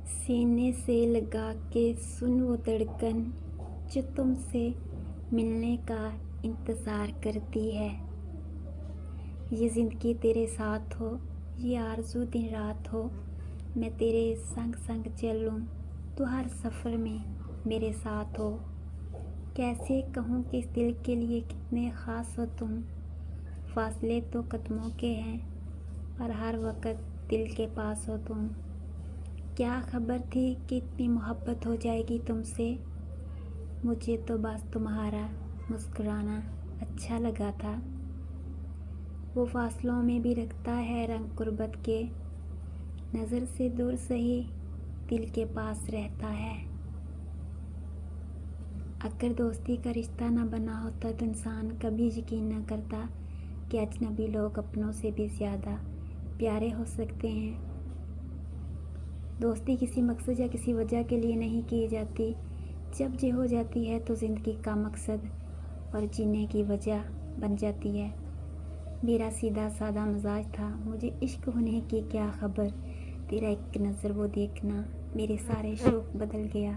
سینے سے لگا کے سن وہ دھڑکن جو تم سے ملنے کا انتظار کرتی ہے۔ یہ زندگی تیرے ساتھ ہو، یہ آرزو دن رات ہو، میں تیرے سنگ سنگ چلوں تو ہر سفر میں میرے ساتھ ہو۔ کیسے کہوں کہ اس دل کے لیے کتنے خاص ہو تم، فاصلے تو قدموں کے ہیں پر ہر وقت دل کے پاس ہو تم۔ کیا خبر تھی کہ اتنی محبت ہو جائے گی تم سے، مجھے تو بس تمہارا مسکرانا اچھا لگا تھا۔ وہ فاصلوں میں بھی رکھتا ہے رنگ غربت کے، نظر سے دور سہی دل کے پاس رہتا ہے۔ اگر دوستی کا رشتہ نہ بنا ہوتا تو انسان کبھی یقین نہ کرتا کہ اجنبی لوگ اپنوں سے بھی زیادہ پیارے ہو سکتے ہیں۔ دوستی کسی مقصد یا کسی وجہ کے لیے نہیں کی جاتی، جب یہ ہو جاتی ہے تو زندگی کا مقصد اور جینے کی وجہ بن جاتی ہے۔ میرا سیدھا سادہ مزاج تھا، مجھے عشق ہونے کی کیا خبر، تیرا ایک نظر وہ دیکھنا میرے سارے شوق بدل گیا۔